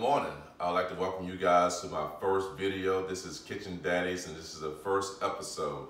morning. I'd like to welcome you guys to my first video. This is Kitchen Daddies, and this is the first episode.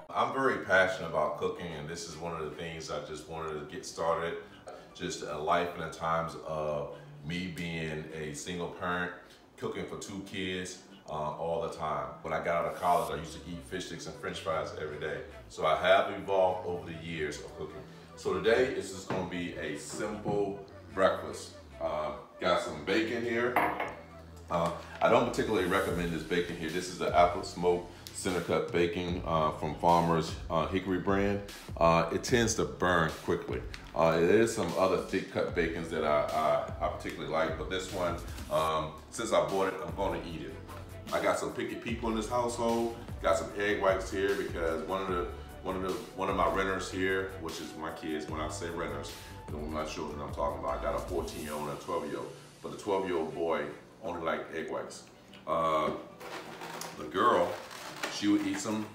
I'm very passionate about cooking, and this is one of the things I just wanted to get started. Just a life and the times of me being a single parent, cooking for 2 kids all the time. When I got out of college, I used to eat fish sticks and french fries every day. So I have evolved over the years of cooking. So today is just gonna be a simple breakfast. Got some bacon here. I don't particularly recommend this bacon here. This is the apple smoked center cut bacon from Farmer's Hickory brand. It tends to burn quickly. There is some other thick cut bacons that I particularly like, but this one, since I bought it, I'm going to eat it. I got some picky people in this household. Got some egg whites here because one of my renters here, which is my kids. When I say renters, my children I'm talking about. I got a 14-year-old and a 12-year-old, but the 12-year-old boy only liked egg whites. The girl, she would eat some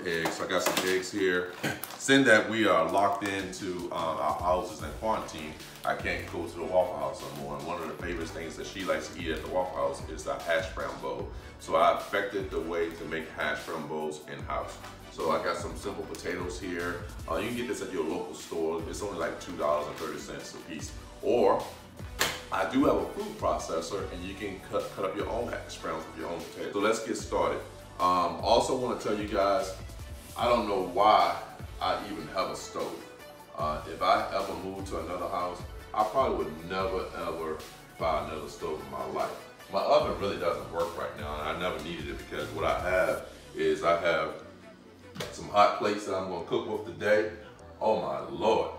eggs. So I got some eggs here. Since that we are locked into our houses in quarantine, I can't go to the Waffle House no more. And one of the favorite things that she likes to eat at the Waffle House is the hash brown bowl. So I affected the way to make hash brown bowls in-house. So I got some simple potatoes here. You can get this at your local store. It's only like $2.30 a piece. Or I do have a food processor, and you can cut up your own hash browns with your own potatoes. So let's get started. Also want to tell you guys, I don't know why I even have a stove. If I ever move to another house, I probably would never ever buy another stove in my life. My oven really doesn't work right now, and I never needed it because what I have is I have some hot plates that I'm going to cook with today. Oh my Lord,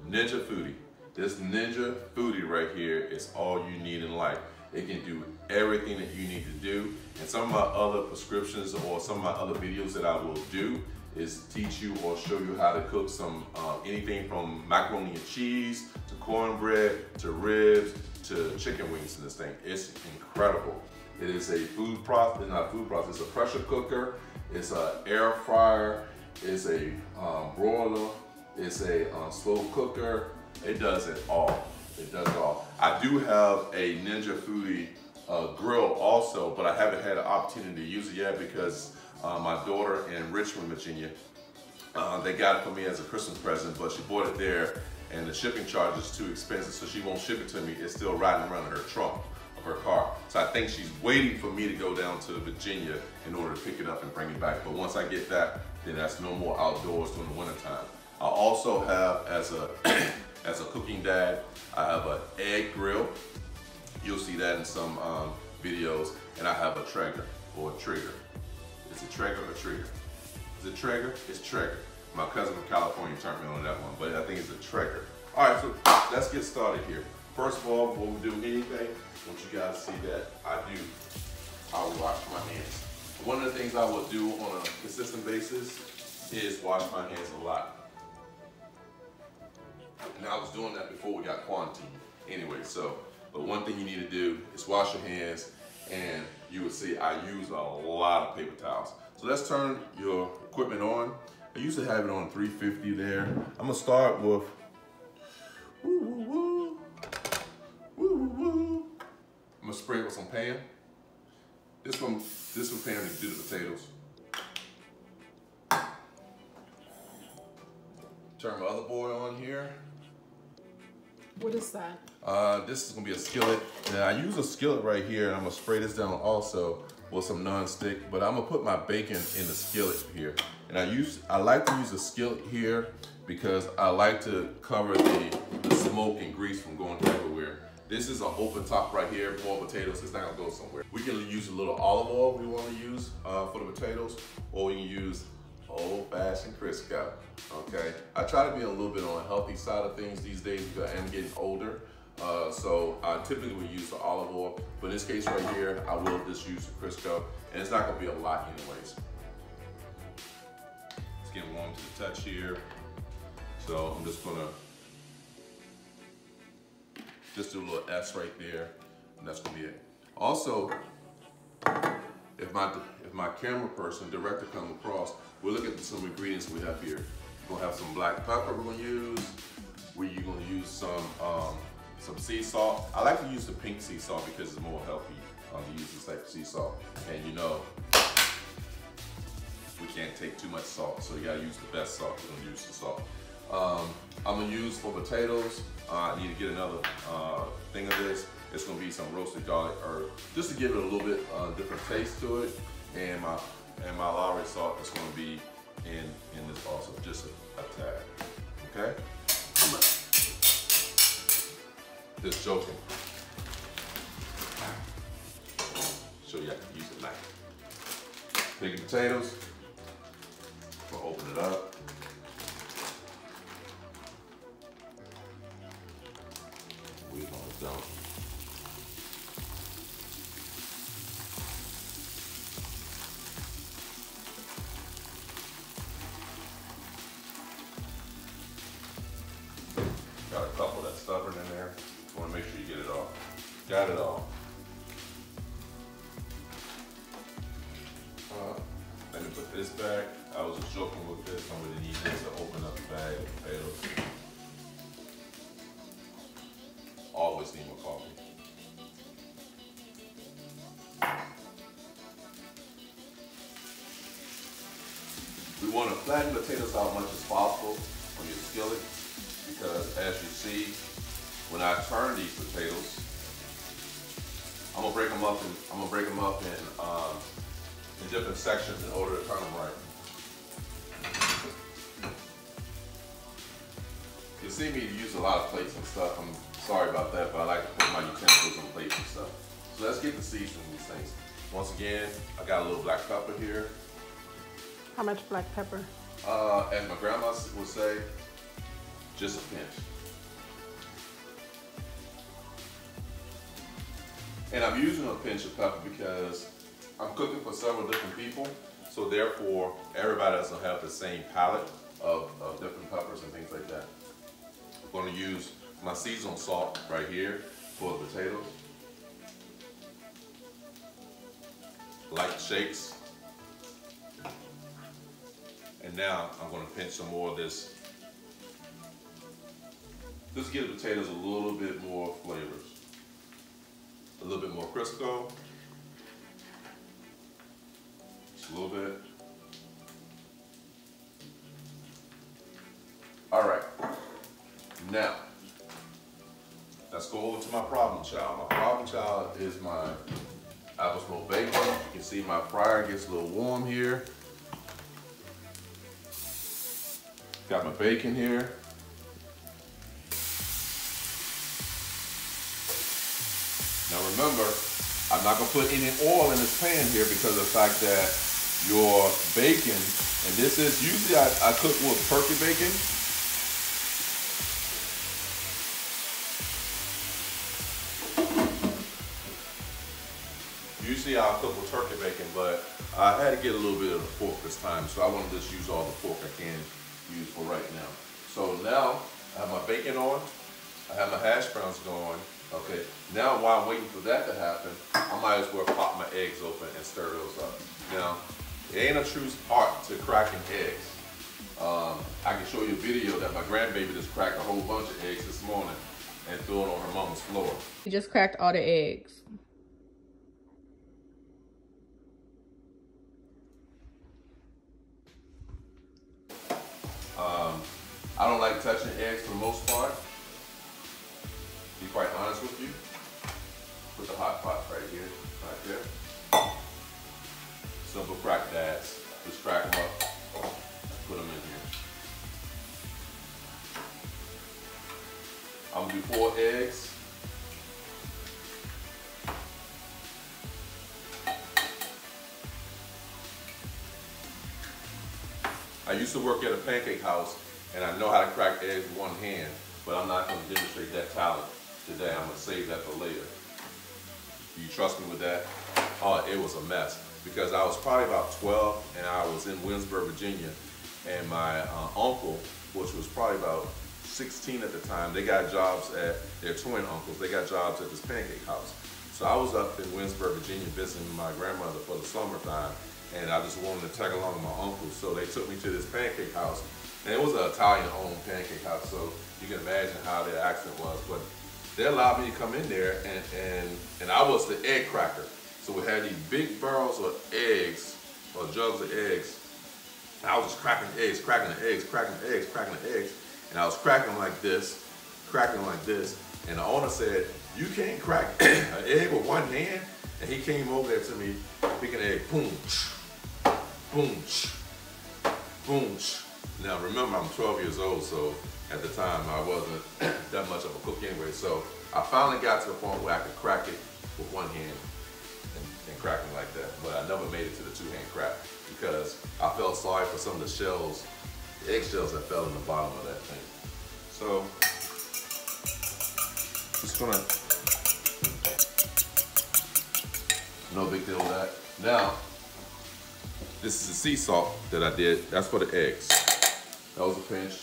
Ninja Foodie. This Ninja Foodie right here is all you need in life. It can do everything that you need to do. And some of my other prescriptions or some of my other videos that I will do is teach you or show you how to cook some anything from macaroni and cheese to cornbread to ribs to chicken wings in this thing. It's incredible. It is a food process, not food process, it's a pressure cooker, it's an air fryer, it's a broiler, it's a slow cooker. It does it all. It does it all. I do have a Ninja Foodie grill also, but I haven't had an opportunity to use it yet because my daughter in Richmond, Virginia, they got it for me as a Christmas present, but she bought it there and the shipping charge is too expensive, so she won't ship it to me. It's still riding around in her trunk of her car. So I think she's waiting for me to go down to Virginia in order to pick it up and bring it back. But once I get that, then that's no more outdoors during the wintertime. I also have, as a cooking dad, I have an egg grill. You'll see that in some videos. And I have a Traeger or a Traeger. Is it Traeger or Traeger? Is it Traeger? It's Traeger. My cousin from California turned me on that one, but I think it's a Traeger. All right, so let's get started here. First of all, before we do anything, I want you guys to see that I will wash my hands. One of the things I will do on a consistent basis is wash my hands a lot. And I was doing that before we got quarantined anyway, so, but one thing you need to do is wash your hands, and you will see I use a lot of paper towels. So let's turn your equipment on. I usually have it on 350 there. I'm gonna start with, I'm gonna spray it with some pan. This one pan to do the potatoes. Turn my other boil on here. What is that? This is gonna be a skillet. Now I use a skillet right here, and I'm gonna spray this down also with some non-stick, but I'm gonna put my bacon in the skillet here. And I like to use a skillet here because I like to cover the smoke and grease from going everywhere. This is an open top right here, boiled potatoes, it's not gonna go somewhere. We can use a little olive oil we wanna use for the potatoes, or we can use old-fashioned Crisco, okay? I try to be a little bit on the healthy side of things these days because I am getting older. So I typically would use the olive oil, but in this case right here, I will just use the Crisco, and it's not gonna be a lot anyways. It's getting warm to the touch here. So I'm just gonna do a little S right there. And that's gonna be it. Also, if my camera person, director come across, we'll look at some ingredients we have here. We're gonna have some black pepper we're gonna use. You're gonna use some sea salt. I like to use the pink sea salt because it's more healthy to use this type of sea salt. And you know, we can't take too much salt, so you gotta use the best salt. We're gonna use the salt. I'm gonna use for potatoes. I need to get another thing of this. It's gonna be some roasted garlic herb, just to give it a little bit different taste to it. And my Lowry salt is gonna be in this also, just a tad. Okay? Just joking. Show you how to use a knife. Take your potatoes. We'll open it up. We're gonna dump. Got a couple that's stubborn in there. Want to make sure you get it all. Got it all. Let me put this back. I was just joking with this. I'm going to need this to open up the bag of potatoes. Always need more coffee. We want to flatten potatoes out as much as possible on your skillet, because as you see, when I turn these potatoes, I'm gonna break them up in different sections in order to turn them right. You'll see me use a lot of plates and stuff. I'm sorry about that, but I like to put my utensils on plates and stuff. So let's get the seasoning these things. Once again, I got a little black pepper here. How much black pepper? As my grandma would say, just a pinch. And I'm using a pinch of pepper because I'm cooking for several different people, so therefore everybody doesn't have the same palette of different peppers and things like that. I'm going to use my seasonal salt right here for the potatoes. Light shakes. And now I'm going to pinch some more of this. Just give the potatoes a little bit more flavors. A little bit more Crisco. Just a little bit. All right. Now, let's go over to my problem child. My problem child is my apple smoked bacon. You can see my fryer gets a little warm here. Got my bacon here. Now remember, I'm not gonna put any oil in this pan here because of the fact that your bacon, and this is, usually I cook with turkey bacon. Usually I'll cook with turkey bacon, but I had to get a little bit of the pork this time, so I want to just use all the pork I can use for right now. So now I have my bacon on, I have my hash browns going. Okay, now while I'm waiting for that to happen, I might as well pop my eggs open and stir those up. Now, it ain't a true art to cracking eggs. I can show you a video that my grandbaby just cracked a whole bunch of eggs this morning and threw it on her mama's floor. You just cracked all the eggs. I don't like touching eggs for the most part. To be quite honest with you. Put the hot pot right here, right there. Simple crack dads. Just crack them up, put them in here. I'm gonna do 4 eggs. I used to work at a pancake house, and I know how to crack eggs with one hand, but I'm not going to demonstrate that talent today. I'm going to save that for later. Do you trust me with that? Oh, it was a mess, because I was probably about 12, and I was in Williamsburg, Virginia, and my uncle, which was probably about 16 at the time, they got jobs at, their twin uncles, they got jobs at this pancake house. So I was up in Winsburg, Virginia, visiting my grandmother for the summertime, and I just wanted to tag along with my uncle. So they took me to this pancake house, and it was an Italian-owned pancake house. So you can imagine how their accent was. But they allowed me to come in there, and I was the egg cracker. So we had these big barrels of eggs, or jugs of eggs. And I was just cracking eggs, cracking the eggs, cracking the eggs, cracking the eggs. And I was cracking like this, and the owner said, "You can't crack an egg with one hand." And he came over there to me, picking an egg, boom, boom, boom. Now remember, I'm 12 years old, so at the time I wasn't that much of a cook anyway. So I finally got to the point where I could crack it with one hand and crack it like that. But I never made it to the two-hand crack because I felt sorry for some of the shells, the eggshells that fell in the bottom of that thing. So just gonna, no big deal with that. Now, this is the sea salt that I did. That's for the eggs. That was a pinch.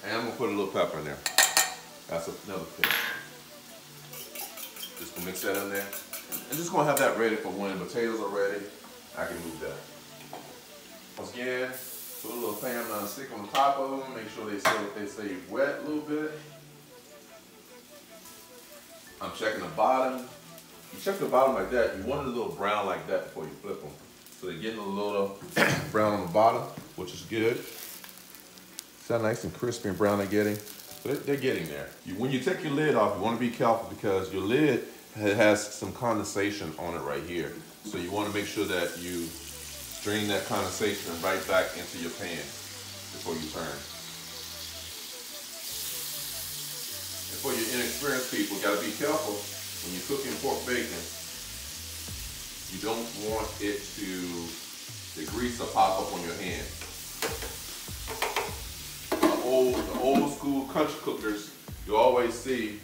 And I'm gonna put a little pepper in there. That's another pinch. Just gonna mix that in there. And just gonna have that ready for when the potatoes are ready. I can move that. Once again, put a little pan on stick on the top of them. Make sure they stay wet a little bit. I'm checking the bottom. You check the bottom like that. You want it a little brown like that before you flip them. So they're getting a little brown on the bottom, which is good. See how nice and crispy and brown they're getting? But they're getting there. When you take your lid off, you want to be careful because your lid has some condensation on it right here. So you want to make sure that you strain that condensation right back into your pan before you turn. And for your inexperienced people, you got to be careful when you're cooking pork bacon. You don't want it the grease to pop up on your hand. The old school country cookers, you always see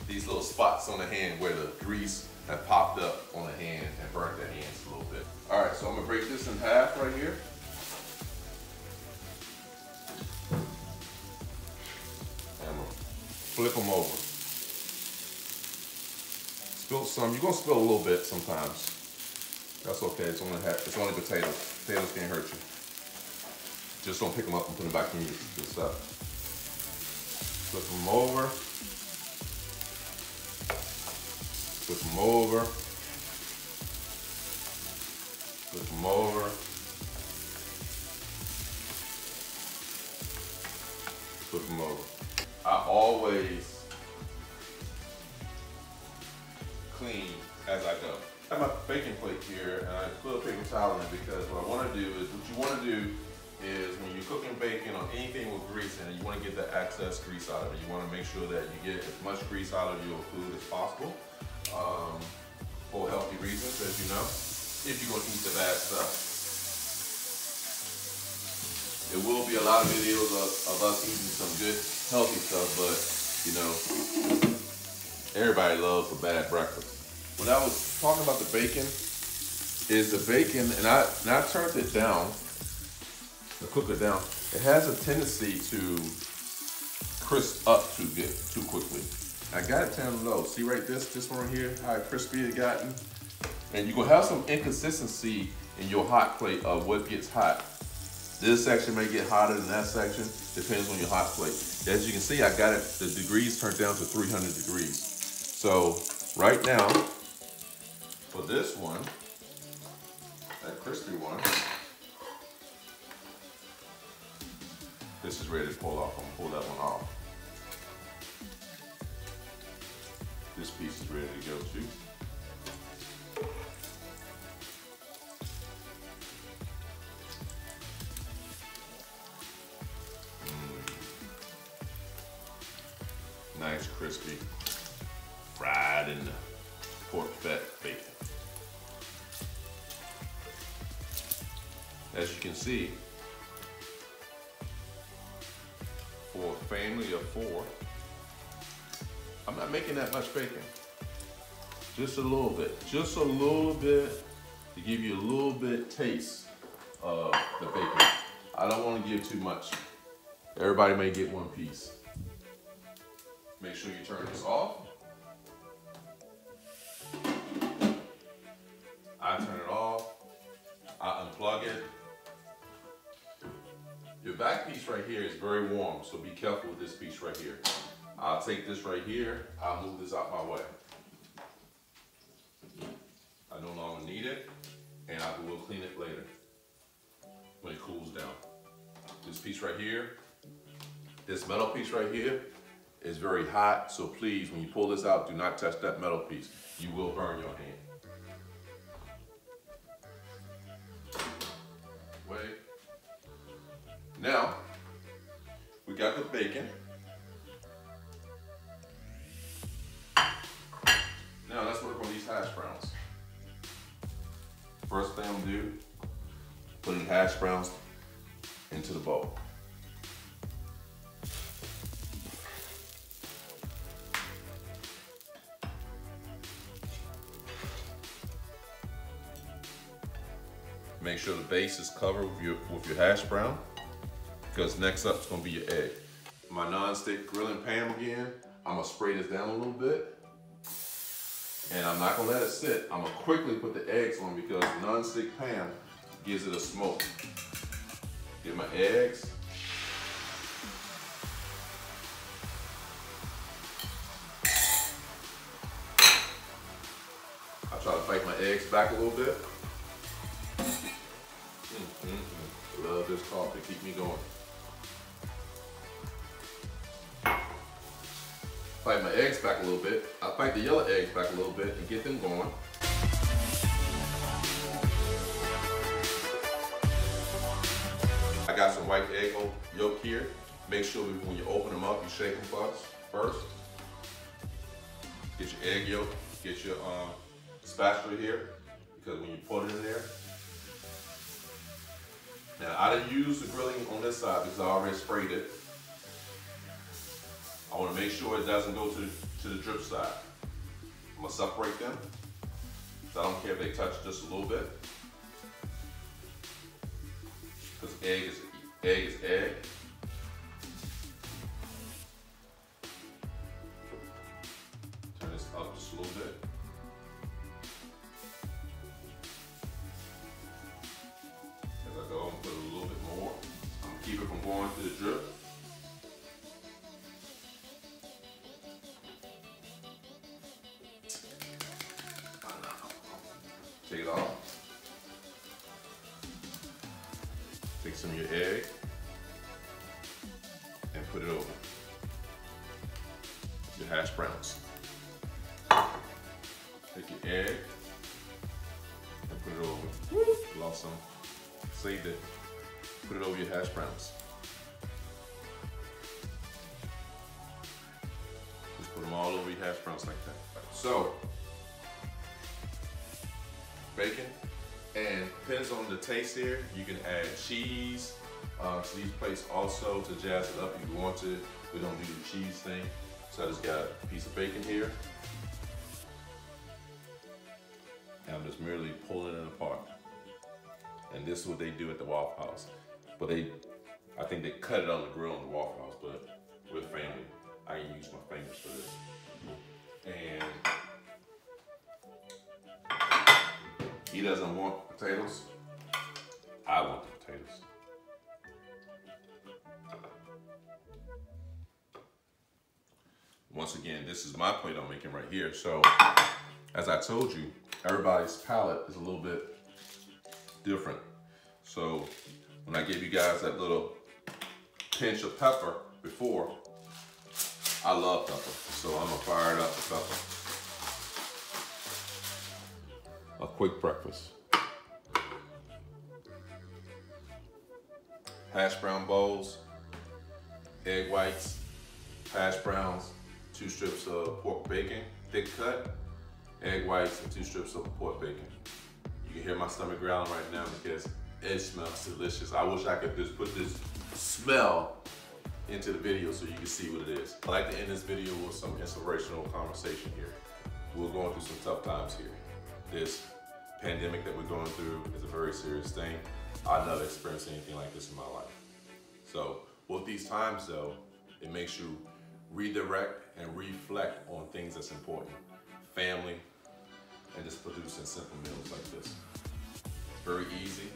these little spots on the hand where the grease had popped up on the hand and burnt their hands a little bit. All right, so I'm gonna break this in half right here. And I'm gonna flip them over. Spill some, you're gonna spill a little bit sometimes. That's okay, it's only potatoes. Potatoes can't hurt you. Just don't pick them up and put them back in your stuff. Flip them over. Flip them over. Flip them over. Flip them over. I always clean as I go. I have my baking plate here and I put a paper towel in it because what you want to do is when you're cooking bacon or anything with grease in it, you want to get the excess grease out of it. You want to make sure that you get as much grease out of your food as possible for healthy reasons, as you know, if you're going to eat the bad stuff. There will be a lot of videos of us eating some good healthy stuff, but you know, everybody loves a bad breakfast. When I was talking about the bacon, and I turned it down, the cooker down, it has a tendency to crisp up too quickly. I got it down low. See right this one right here, how crispy it gotten? And you're gonna have some inconsistency in your hot plate of what gets hot. This section may get hotter than that section, depends on your hot plate. As you can see, I got it, the degrees turned down to 300 degrees. So right now, for this one, that crispy one, this is ready to pull off. I'm gonna pull that one off. This piece is ready to go too. Nice crispy, fried in the pork fat bacon. As you can see, for a family of 4, I'm not making that much bacon. Just a little bit to give you a little bit taste of the bacon. I don't want to give too much. Everybody may get one piece. Make sure you turn this off. piece right here is very warm, so be careful with this piece right here. I'll take this right here, I'll move this out my way. I no longer need it, and I will clean it later when it cools down. This piece right here, this metal piece right here is very hot, so please, when you pull this out, do not touch that metal piece. You will burn your hand. Wait. Now, we got the bacon. Now let's work on these hash browns. First thing I'm gonna do, putting hash browns into the bowl. Make sure the base is covered with your hash brown, because next up is gonna be your egg. My non-stick grilling pan again, I'm gonna spray this down a little bit, and I'm not gonna let it sit. I'm gonna quickly put the eggs on because the non-stick pan gives it a smoke. Get my eggs. I try to fight my eggs back a little bit. I love this coffee, keep me going. Fight my eggs back a little bit. I fight the yellow eggs back a little bit and get them going. I got some white egg yolk here. Make sure when you open them up, you shake them first. Get your egg yolk, get your spatula here, because when you put it in there. Now, I didn't use the grilling on this side because I already sprayed it. I want to make sure it doesn't go to the drip side. I'm going to separate them. So I don't care if they touch just a little bit. Because egg is egg. Turn this up just a little bit. As I go, I'm going to put a little bit more. I'm going to keep it from going to the drip. Take it off. Take some of your egg and put it over your hash browns. Take your egg and put it over. Woo! Lost some. Saved it. Put it over your hash browns. Just put them all over your hash browns like that. So, bacon, and depends on the taste here, you can add cheese to these plates also to jazz it up if you want to. We don't do the cheese thing, so I just got a piece of bacon here, and I'm just merely pulling it apart. And this is what they do at the Waffle House, but I think they cut it on the grill in the Waffle House, but with family, I can use my fingers for this. And he doesn't want potatoes. I want the potatoes. Once again, this is my plate I'm making right here. So, as I told you, everybody's palate is a little bit different. So, when I gave you guys that little pinch of pepper before, I love pepper. So I'm gonna fire it up with pepper. A quick breakfast. Hash brown bowls, egg whites, hash browns, 2 strips of pork bacon, thick cut, egg whites, and 2 strips of pork bacon. You can hear my stomach growling right now because it smells delicious. I wish I could just put this smell into the video so you can see what it is. I'd like to end this video with some inspirational conversation here. We're going through some tough times here. This pandemic that we're going through is a very serious thing. I've never experienced anything like this in my life. So with these times though, it makes you redirect and reflect on things that's important. Family, and just producing simple meals like this. It's very easy,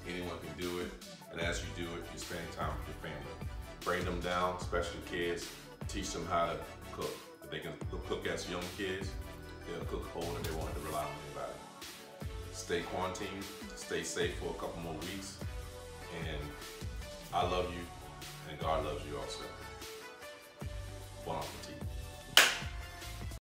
anyone can do it, and as you do it, you spending time with your family. Bring them down, especially kids, teach them how to cook. If they can cook as young kids, they'll cook whole and they won't have to rely on anybody. Stay quarantined, stay safe for a couple more weeks, and I love you.